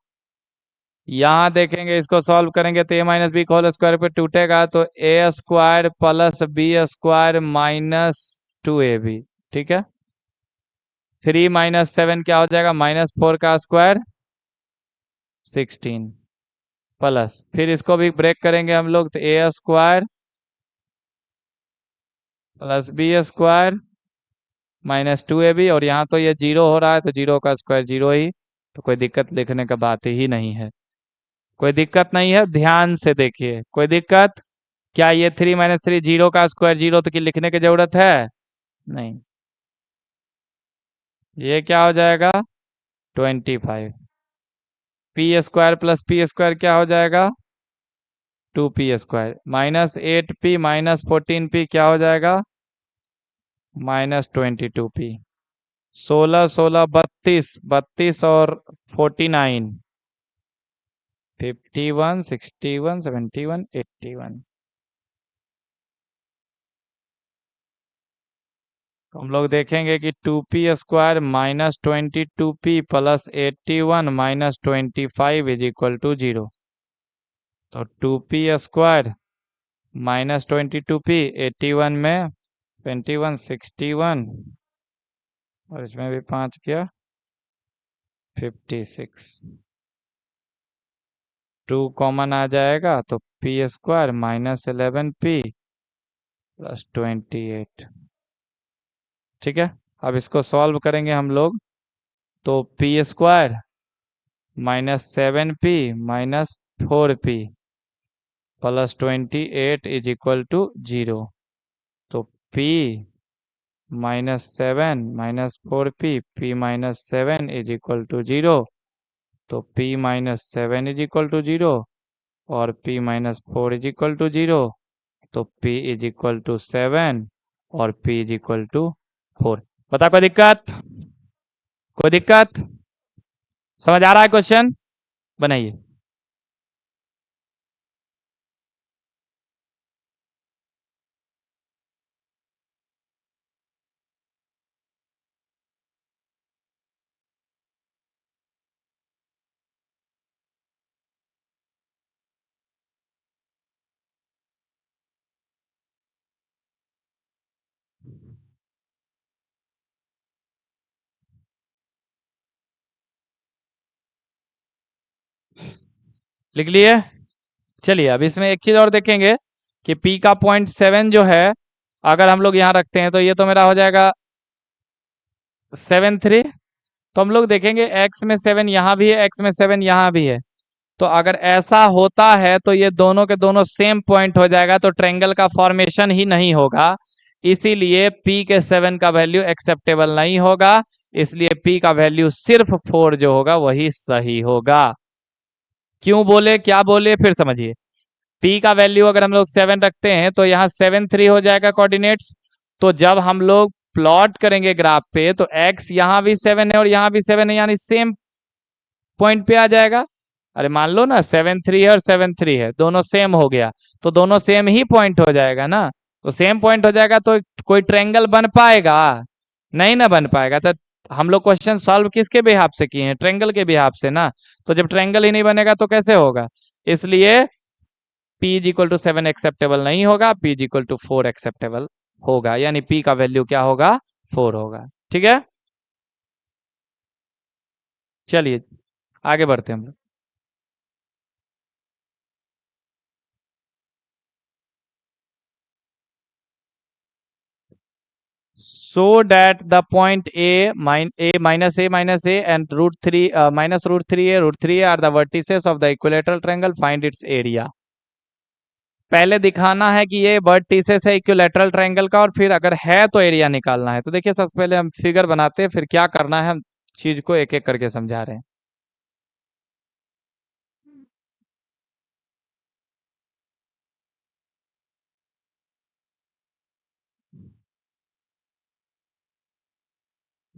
यहाँ देखेंगे, इसको सॉल्व करेंगे तो a - b होल स्क्वायर पे टूटेगा, तो A square plus B square -2ab। ठीक है। 3 - 7 क्या हो जाएगा, -4 का स्क्वायर 16 प्लस, फिर इसको भी ब्रेक करेंगे हम लोग, तो A square plus B square -2ab, और यहाँ तो ये 0 हो रहा है, तो 0 का स्क्वायर 0 ही, तो कोई दिक्कत लिखने का बात ही नहीं है। कोई दिक्कत नहीं है, ध्यान से देखिए, कोई दिक्कत। क्या ये 3 - 3 0 का स्क्वायर 0, तो कि लिखने की जरूरत है, नहीं। ये क्या हो जाएगा, 25। P square plus P square क्या हो जाएगा, 2p² -8p -14p क्या हो जाएगा, -22p। 16 16 32, 32 और 49, 51 61 71 81। तो हम लोग देखेंगे कि 2p² -22p plus 81 -25 is equal to 0। तो 2p² -22p 81 में 21 61, और इसमें भी 5 किया 56। 2 कॉमन आ जाएगा, तो p² -11p प्लस 28। ठीक है। अब इसको सॉल्व करेंगे हम लोग, तो p² -7p -4p plus 28 is equal to 0। तो p -7 -4p p-7 is equal to 0। तो p-7 इज इक्वल टू 0 और p-4 इज इक्वल टू 0। तो p इज इक्वल टू 7 और p इज इक्वल टू 4। बता, कोई दिक्कत, कोई दिक्कत, समझ आ रहा है क्वेश्चन, बनाइए। लिख लिए। चलिए अब इसमें एक चीज और देखेंगे कि P का 0.7 जो है, अगर हम लोग यहाँ रखते हैं तो ये तो मेरा हो जाएगा 7.3। तो हम लोग देखेंगे x में 7 यहाँ भी है, x में 7 यहाँ भी है। तो अगर ऐसा होता है तो ये दोनों के दोनों सेम पॉइंट हो जाएगा, तो ट्रायंगल का फॉर्मेशन ही नहीं होगा। इसीलिए P के 7 का वैल्यू एक्सेप्टेबल नहीं होगा। इसलिए P का वैल्यू सिर्फ 4 जो होगा वही सही होगा। क्यों बोले, क्या बोले, फिर समझिए। P का वैल्यू अगर हम लोग 7 रखते हैं तो यहाँ 7 3 हो जाएगा कोऑर्डिनेट्स। तो जब हम लोग प्लॉट करेंगे ग्राफ पे तो x यहाँ भी 7 है और यहाँ भी 7 है, यानी सेम पॉइंट पे आ जाएगा। अरे मान लो ना 7 3 है और 7 3 है, दोनों सेम हो गया, तो दोनों सेम ही पॉइंट हो जाएगा ना। तो सेम पॉइंट हो जाएगा तो कोई ट्रायंगल बन पाएगा? नहीं ना बन पाएगा। तो हम लोग क्वेश्चन सॉल्व किसके बिहाफ से किए हैं? ट्रायंगल के बिहाफ से ना। तो जब ट्रायंगल ही नहीं बनेगा तो कैसे होगा? इसलिए P is equal to 7 acceptable नहीं होगा, P is equal to 4 acceptable होगा, यानी P का वैल्यू क्या होगा? 4 होगा। ठीक है, चलिए आगे बढ़ते हैं हम लोग। So that the point a minus a and root 3 minus root 3 are the vertices of the equilateral triangle. Find its area. पहले दिखाना है कि ये वर्टिसेस है इक्विलेटरल ट्रायंगल का, और फिर अगर है तो एरिया निकालना है। तो देखिए सबसे पहले हम फिगर बनाते हैं, फिर क्या करना है हम चीज को एक एक करके समझा रहे हैं।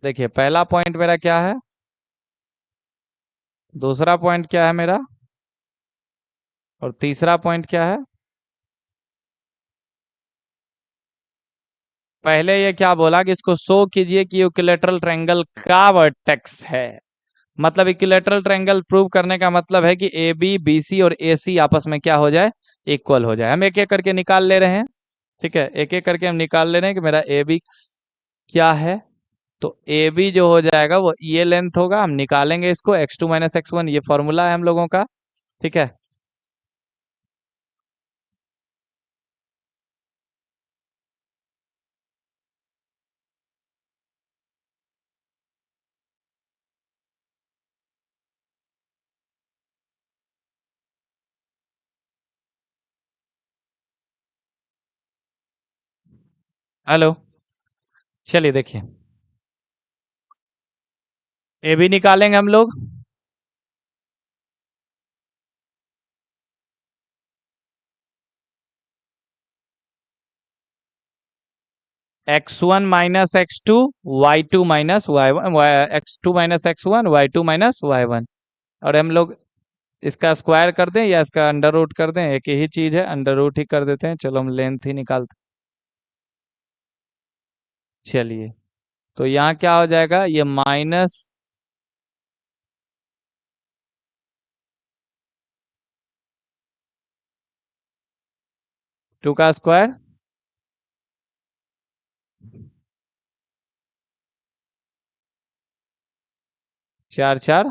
देखिए पहला पॉइंट मेरा क्या है, दूसरा पॉइंट क्या है मेरा, और तीसरा पॉइंट क्या है। पहले ये क्या बोला कि इसको शो कीजिए कि इक्विलेटरल ट्रायंगल का वर्टेक्स है। मतलब इक्विलेटरल ट्रायंगल प्रूव करने का मतलब है कि ए बी बी सी और ए सी आपस में क्या हो जाए? इक्वल हो जाए। हम एक एक करके निकाल ले रहे हैं। ठीक है, एक एक करके हम निकाल ले रहे हैं कि मेरा ए बी क्या है। तो ए बी जो हो जाएगा वो ये लेंथ होगा, हम निकालेंगे इसको x2 माइनस x1, ये फॉर्मूला है हम लोगों का। ठीक है, हेलो, चलिए देखिए ए बी निकालेंगे हम लोग। x1 minus x2, y2 minus y1, x2 minus x1, y2 minus y1। और हम लोग इसका स्क्वायर कर दें या इसका अंडर रूट कर दें, एक ही चीज है, अंडर रूट ही कर देते हैं। चलो हम लेंथ ही निकालते। चलिए, तो यहाँ क्या हो जाएगा, ये माइनस 2 का स्क्वायर, 4 4।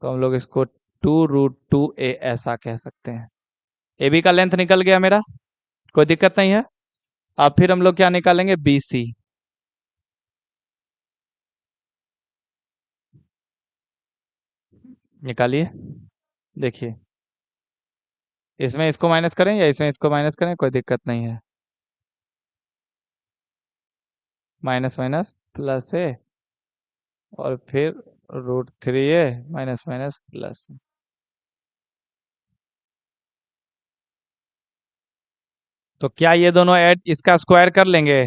तो हम लोग इसको 2√2a ऐसा कह सकते हैं। ए बी का लेंथ निकल गया मेरा, कोई दिक्कत नहीं है। अब फिर हम लोग क्या निकालेंगे, बी सी। निकालिए, देखिए इसमें इसको माइनस करें या इसमें इसको माइनस करें, कोई दिक्कत नहीं है। माइनस माइनस प्लस है, और फिर √3a माइनस माइनस प्लस। तो क्या ये दोनों ऐड इसका स्क्वायर कर लेंगे?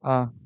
हाँ,